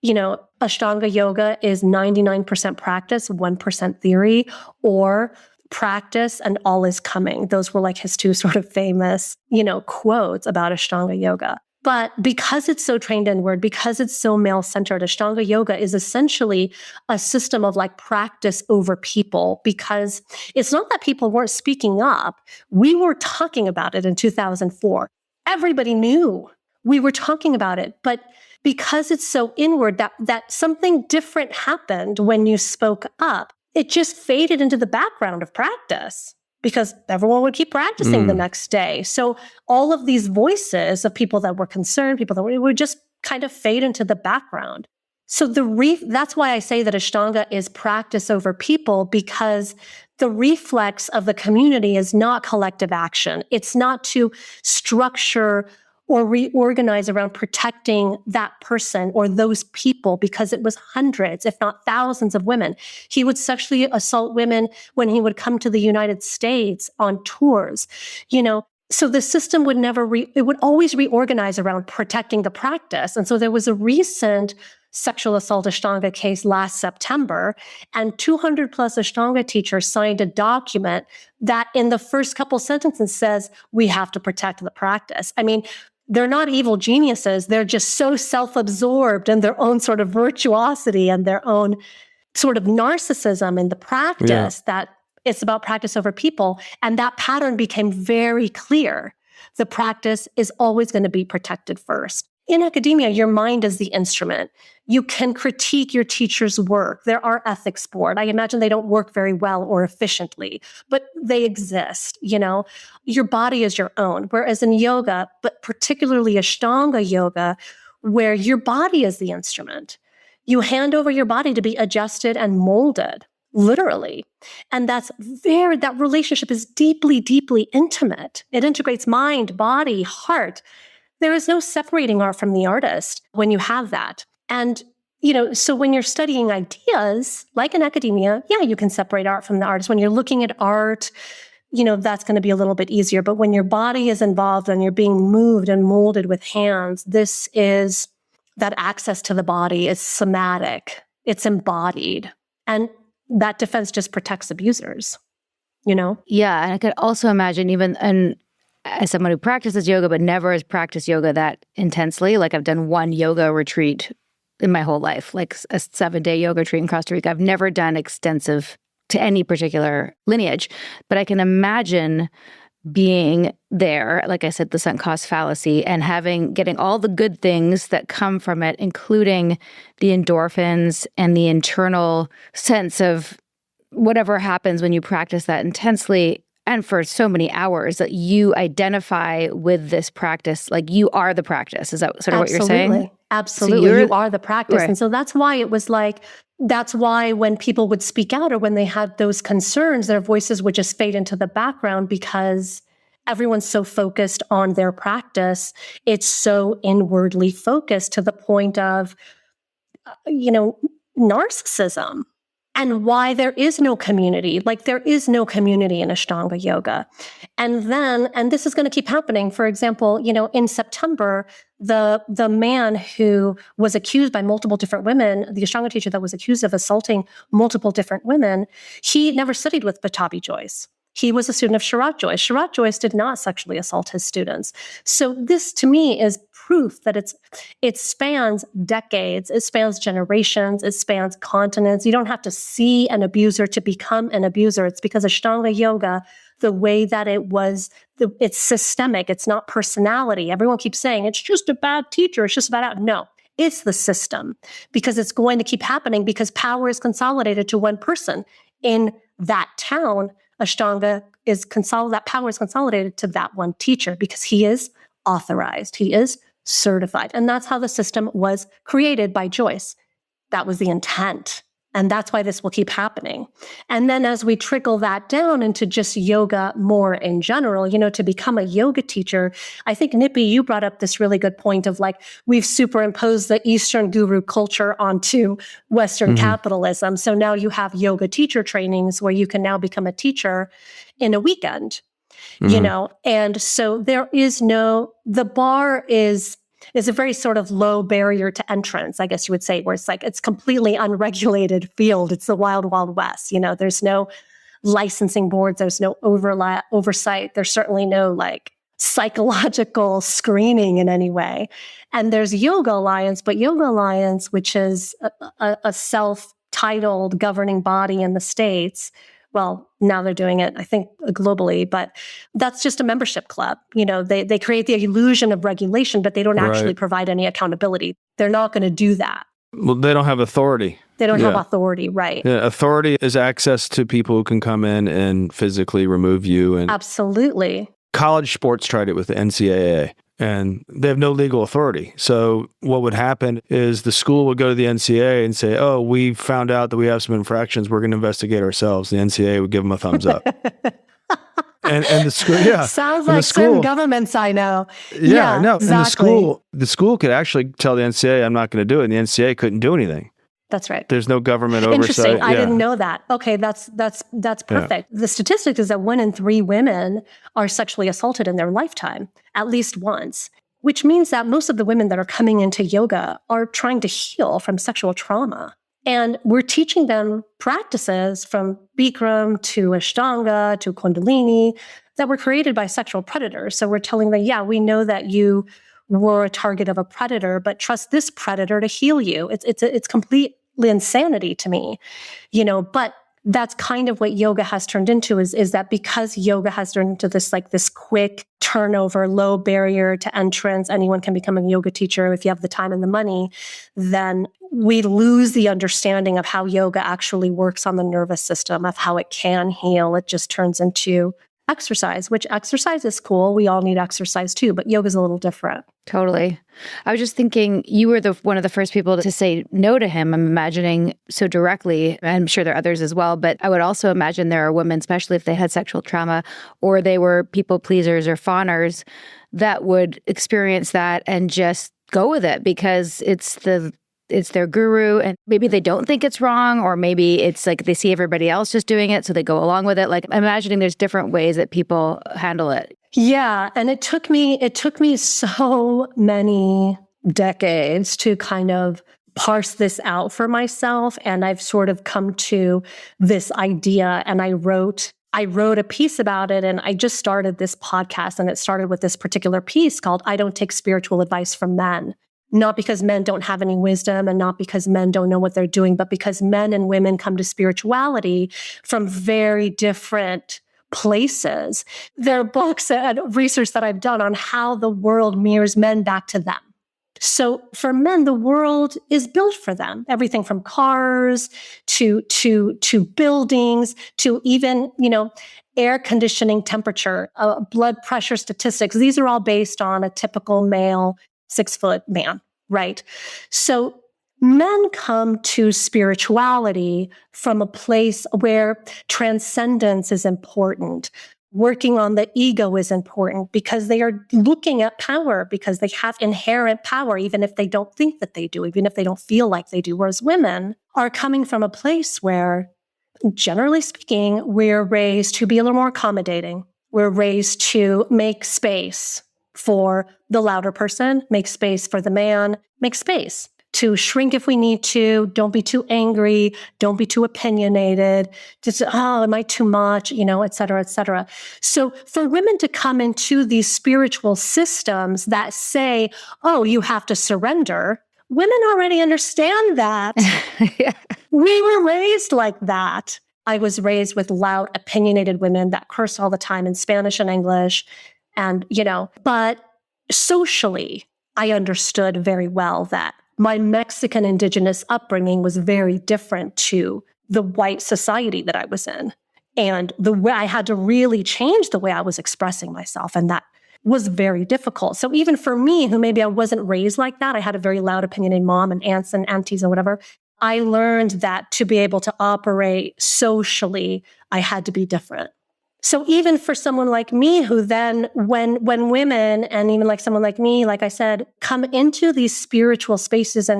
Ashtanga yoga is 99% practice, 1% theory, or practice and all is coming. Those were like his two sort of famous, quotes about Ashtanga yoga. But because it's so trained inward, because it's so male-centered, Ashtanga yoga is essentially a system of like practice over people, because it's not that people weren't speaking up. We were talking about it in 2004. Everybody knew we were talking about it, but because it's so inward, that something different happened when you spoke up. It just faded into the background of practice because everyone would keep practicing the next day. So all of these voices of people that were concerned, people that would just kind of fade into the background. So that's why I say that Ashtanga is practice over people, because the reflex of the community is not collective action. It's not to structure or reorganize around protecting that person or those people, because it was hundreds, if not thousands of women. He would sexually assault women when he would come to the United States on tours, So the system would it would always reorganize around protecting the practice. And so there was a recent sexual assault Ashtanga case last September, and 200 plus Ashtanga teachers signed a document that in the first couple sentences says, we have to protect the practice. I mean, they're not evil geniuses. They're just so self-absorbed in their own sort of virtuosity and their own sort of narcissism in the practice that it's about practice over people. And that pattern became very clear. The practice is always going to be protected first. In academia, your mind is the instrument. You can critique your teacher's work. There are ethics boards. I imagine they don't work very well or efficiently, but they exist, Your body is your own. Whereas in yoga, but particularly Ashtanga yoga, where your body is the instrument, you hand over your body to be adjusted and molded, literally. And that relationship is deeply, deeply intimate. It integrates mind, body, heart. There is no separating art from the artist when you have that. And, so when you're studying ideas, like in academia, you can separate art from the artist. When you're looking at art, that's going to be a little bit easier. But when your body is involved and you're being moved and molded with hands, that access to the body is somatic. It's embodied. And that defense just protects abusers, Yeah, and I could also imagine even as someone who practices yoga but never has practiced yoga that intensely, like I've done one yoga retreat in my whole life, like a 7-day yoga retreat in Costa Rica. I've never done extensive to any particular lineage, but I can imagine being there, like I said, the sunk cost fallacy, and getting all the good things that come from it, including the endorphins and the internal sense of whatever happens when you practice that intensely and for so many hours, that you identify with this practice, like you are the practice. Is that sort of what you're saying? Absolutely. So you are the practice. Right. And so that's why it was that's why when people would speak out or when they had those concerns, their voices would just fade into the background, because everyone's so focused on their practice. It's so inwardly focused to the point of, narcissism. And why there is no community. There is no community in Ashtanga yoga. And this is going to keep happening. For example, in September, the man who was accused by multiple different women, the Ashtanga teacher that was accused of assaulting multiple different women, he never studied with Pattabhi Jois. He was a student of Sharat Jois. Sharat Jois did not sexually assault his students. So this, to me, is proof that it spans decades, it spans generations, it spans continents. You don't have to see an abuser to become an abuser. It's because Ashtanga yoga, the way that it's systemic, it's not personality. Everyone keeps saying, it's just a bad teacher, it's just about No, it's the system, because it's going to keep happening because power is consolidated to one person. In that town, Ashtanga that power is consolidated to that one teacher because he is authorized, he is certified. And that's how the system was created by Jois. That was the intent. And that's why this will keep happening. And then as we trickle that down into just yoga more in general, to become a yoga teacher, I think, Nippy, you brought up this really good point of we've superimposed the Eastern guru culture onto Western capitalism. So now you have yoga teacher trainings where you can now become a teacher in a weekend, and so the bar is a very sort of low barrier to entrance, I guess you would say, where it's completely unregulated field. It's the wild, wild west. There's no licensing boards. There's no oversight. There's certainly no psychological screening in any way. And there's Yoga Alliance, but Yoga Alliance, which is a self-titled governing body in the States. Well, now they're doing it, I think, globally, but that's just a membership club. They create the illusion of regulation, but they don't actually provide any accountability. They're not going to do that. Well, they don't have authority. They don't have authority, right? Yeah, authority is access to people who can come in and physically remove you. And absolutely. College sports tried it with the NCAA. and they have no legal authority. So what would happen is the school would go to the NCAA and say, oh, we found out that we have some infractions. We're going to investigate ourselves. The NCAA would give them a thumbs up. And the school, yeah. Sounds like certain governments I know. Yeah, no. Exactly. And the school could actually tell the NCAA, I'm not going to do it. And the NCAA couldn't do anything. That's right. There's no government oversight. Interesting. I didn't know that. Okay, that's perfect. Yeah. The statistic is that 1 in 3 women are sexually assaulted in their lifetime, at least once, which means that most of the women that are coming into yoga are trying to heal from sexual trauma. And we're teaching them practices from Bikram to Ashtanga to Kundalini that were created by sexual predators. So we're telling them, yeah, we know that you were a target of a predator, but trust this predator to heal you. It's completely insanity to me, but that's kind of what yoga has turned into is that because yoga has turned into this quick turnover, low barrier to entrance, anyone can become a yoga teacher if you have the time and the money, then we lose the understanding of how yoga actually works on the nervous system, of how it can heal. It just turns into exercise, which exercise is cool. We all need exercise too, but yoga's a little different. Totally. I was just thinking you were one of the first people to say no to him. I'm imagining so directly. I'm sure there are others as well, but I would also imagine there are women, especially if they had sexual trauma or they were people pleasers or fawners, that would experience that and just go with it because it's their guru and maybe they don't think it's wrong, or maybe it's like they see everybody else just doing it, so they go along with it. Like I'm imagining there's different ways that people handle it. Yeah. And it took me so many decades to kind of parse this out for myself. And I've sort of come to this idea, and I wrote a piece about it, and I just started this podcast, and it started with this particular piece called I Don't Take Spiritual Advice from Men. Not because men don't have any wisdom and not because men don't know what they're doing, but because men and women come to spirituality from very different places. There are books and research that I've done on how the world mirrors men back to them. So for men, the world is built for them. Everything from cars to buildings to even, air conditioning, temperature, blood pressure statistics. These are all based on a typical male 6-foot man, right? So men come to spirituality from a place where transcendence is important. Working on the ego is important because they are looking at power, because they have inherent power, even if they don't think that they do, even if they don't feel like they do. Whereas women are coming from a place where, generally speaking, we're raised to be a little more accommodating. We're raised to make space for the louder person, make space for the man, make space to shrink if we need to, don't be too angry, don't be too opinionated, just, am I too much, et cetera, et cetera. So for women to come into these spiritual systems that say, oh, you have to surrender, women already understand that. Yeah. We were raised like that. I was raised with loud, opinionated women that curse all the time in Spanish and English. And, but socially, I understood very well that my Mexican indigenous upbringing was very different to the white society that I was in. And the way I had to really change the way I was expressing myself. And that was very difficult. So even for me, who maybe I wasn't raised like that, I had a very loud opinionated mom and aunts and aunties and whatever. I learned that to be able to operate socially, I had to be different. So even for someone like me, who then, when women, and even like someone like me, like I said, come into these spiritual spaces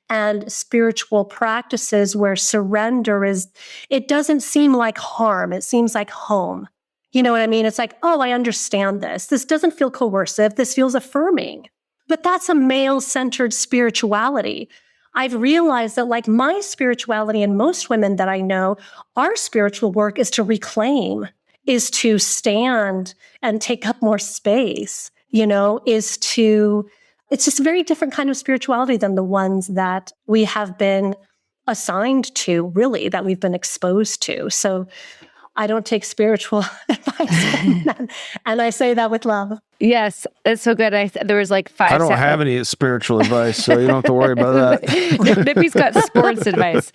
and spiritual practices where surrender is, it doesn't seem like harm. It seems like home. You know what I mean? It's like, oh, I understand this. This doesn't feel coercive. This feels affirming. But that's a male-centered spirituality. I've realized that like my spirituality and most women that I know, our spiritual work is to reclaim, is to stand and take up more space, it's just a very different kind of spirituality than the ones that we have been assigned to, really, that we've been exposed to. So I don't take spiritual advice from men. And I say that with love. Yes, it's so good. There was like 5 I don't have any spiritual advice, so you don't have to worry about that. Nippy's got sports advice.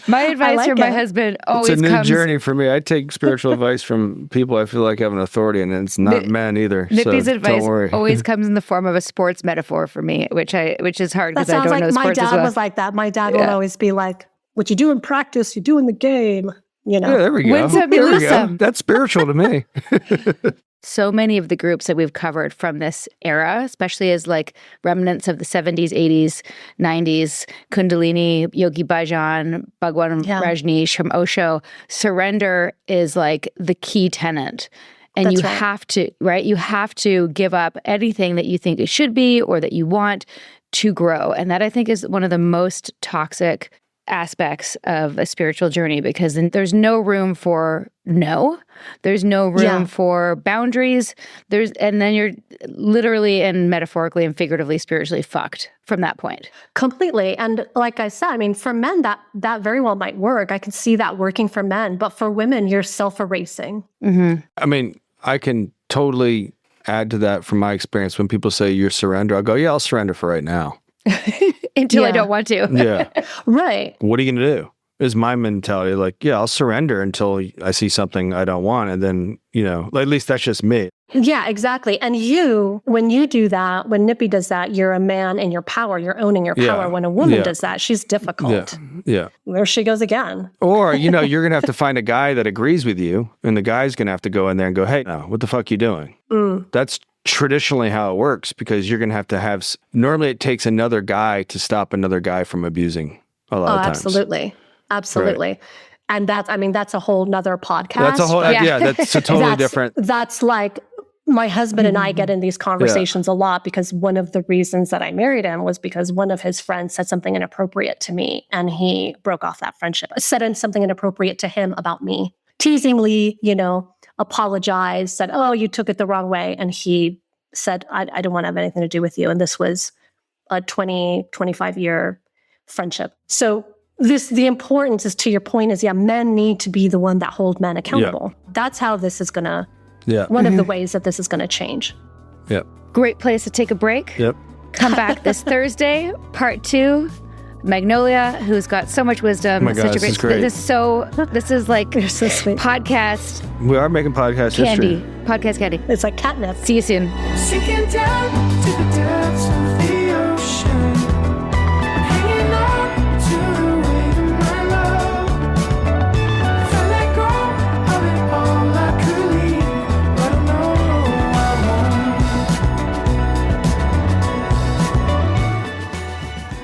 My advice from my husband always comes... It's a new comes... journey for me. I take spiritual advice from people I feel like have an authority, and it's not men either. Nippy's so advice don't worry. always comes in the form of a sports metaphor for me, which is hard because I don't know sports as well. My dad was like that. My dad would always be like, what you do in practice, you do in the game. You know? Yeah, there we go. Win some, you lose some. That's spiritual to me. So many of the groups that we've covered from this era, especially as like remnants of the 70s, 80s, 90s, Kundalini, Yogi Bhajan, Bhagwan Rajneesh from Osho, surrender is like the key tenet. And you have to, right? You have to give up anything that you think it should be or that you want to grow. And that I think is one of the most toxic aspects of a spiritual journey, because then there's no room for there's no room for boundaries. And then you're literally and metaphorically and figuratively spiritually fucked from that point. Completely. And like I said, I mean, for men, that very well might work. I can see that working for men, but for women, you're self-erasing. Mm-hmm. I mean, I can totally add to that from my experience. When people say you surrender, I'll go, yeah, I'll surrender for right now. Until I don't want to. Yeah. Right. What are you going to do? Is my mentality like, yeah, I'll surrender until I see something I don't want. And then, at least that's just me. Yeah, exactly. And when you do that, when Nippy does that, you're a man in your power. You're owning your power. When a woman does that, she's difficult. Yeah. There she goes again. Or, you're going to have to find a guy that agrees with you. And the guy's going to have to go in there and go, hey, no, what the fuck are you doing? That's traditionally how it works, because you're going to have normally it takes another guy to stop another guy from abusing a lot of times. Absolutely. Right. And that's a whole nother podcast. That's a whole, that's a totally different. That's like my husband and I get in these conversations a lot, because one of the reasons that I married him was because one of his friends said something inappropriate to me and he broke off that friendship. Said something inappropriate to him about me, teasingly, apologized, said, oh, you took it the wrong way. And he said, I don't want to have anything to do with you. And this was a 25-year friendship. So the importance is, to your point, is, men need to be the one that hold men accountable. Yeah. That's how this is going to, one of the ways that this is going to change. Yep. Great place to take a break. Yep. Come back this Thursday, part 2. Magnolia, who's got so much wisdom. Oh my God, this is great. This is like You're so sweet. Podcast. We are making podcast candy. history. Podcast candy. It's like catnip. See you soon. Sinking down to the depths of the ocean, hanging on to the weight of my love. If I let go of it all, I could leave, but I know I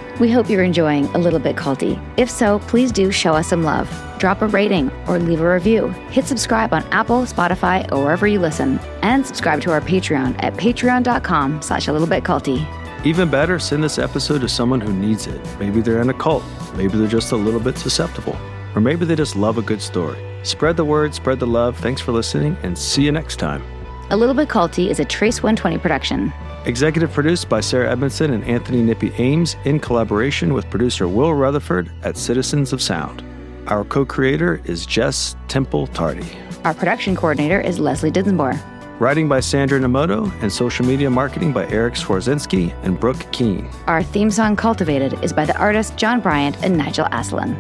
won't. We hope you're enjoying A Little Bit Culty. If so, please do show us some love. Drop a rating or leave a review. Hit subscribe on Apple, Spotify, or wherever you listen. And subscribe to our Patreon at patreon.com/alittleBitCulty. Even better, send this episode to someone who needs it. Maybe they're in a cult. Maybe they're just a little bit susceptible. Or maybe they just love a good story. Spread the word, spread the love. Thanks for listening, and see you next time. A Little Bit Culty is a Trace 120 production. Executive produced by Sarah Edmondson and Anthony Nippy Ames in collaboration with producer Will Rutherford at Citizens of Sound. Our co-creator is Jess Temple Tardy. Our production coordinator is Leslie Dinsmore. Writing by Sandra Namoto and social media marketing by Eric Swarzinski and Brooke Keene. Our theme song, Cultivated, is by the artists John Bryant and Nigel Aslan.